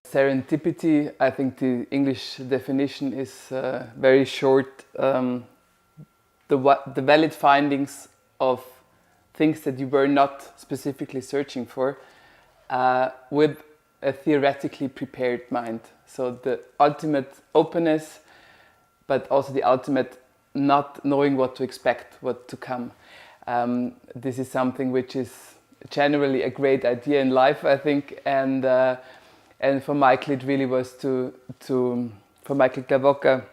Serendipity, I think the English definition is very short. The valid findings of things that you were not specifically searching for with a theoretically prepared mind. So the ultimate openness, but also the ultimate not knowing what to expect, what to come. This is something which is generally a great idea in life, I think, and for Michael it really was for Michael Glavoka,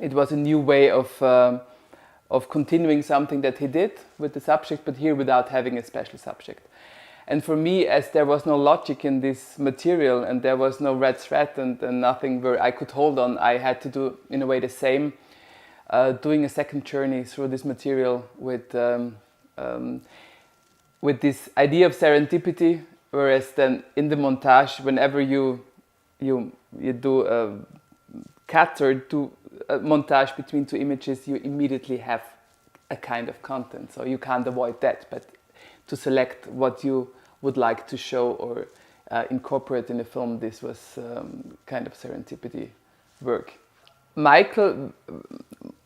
it was a new way of continuing something that he did with the subject, but here without having a special subject. And for me, as there was no logic in this material and there was no red thread and nothing where I could hold on, I had to do in a way the same, doing a second journey through this material with this idea of serendipity, whereas then in the montage, whenever you do a cut or do a montage between two images, you immediately have a kind of content, so you can't avoid that, but to select what you would like to show or incorporate in a film, this was kind of serendipity work. Michael,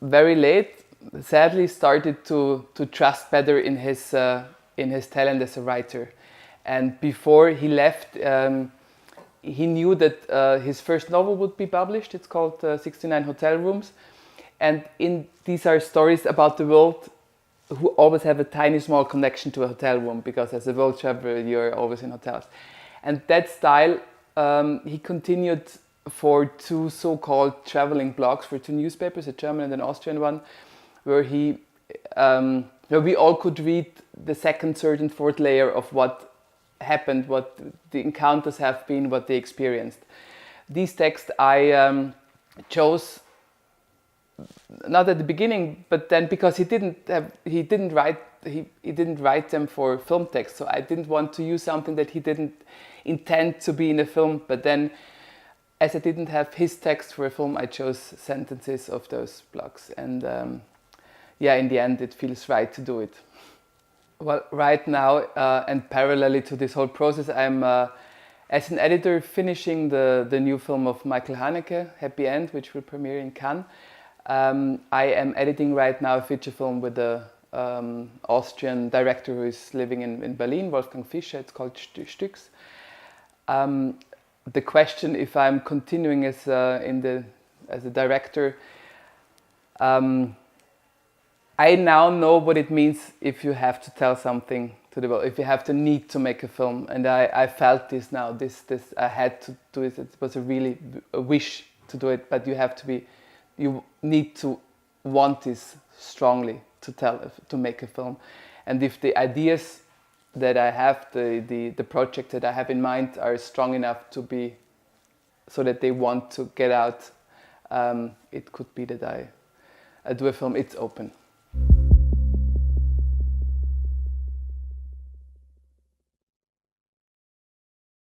very late, sadly started to trust better in his talent as a writer. And before he left, he knew that his first novel would be published. It's called 69 Hotel Rooms. And these are stories about the world who always have a tiny small connection to a hotel room, because as a world traveler you're always in hotels. And that style he continued for two so-called traveling blogs for two newspapers, a German and an Austrian one, where where we all could read the second, third and fourth layer of what happened, what the encounters have been, what they experienced. These texts I chose not at the beginning, but then because he didn't write them for film text, so I didn't want to use something that he didn't intend to be in a film. But then, as I didn't have his text for a film, I chose sentences of those blogs, and yeah, in the end, it feels right to do it. Well, right now, and parallelly to this whole process, I'm as an editor finishing the new film of Michael Haneke, Happy End, which will premiere in Cannes. I am editing right now a feature film with a Austrian director who is living in Berlin, Wolfgang Fischer. It's called Stücks. The question if I'm continuing as a director, I now know what it means if you have to tell something to the world, if you have to need to make a film, and I felt this now. This I had to do it. It was a wish to do it, but you need to want this strongly to make a film. And if the ideas that I have, the project that I have in mind are strong enough to be, so that they want to get out, it could be that I do a film. It's open.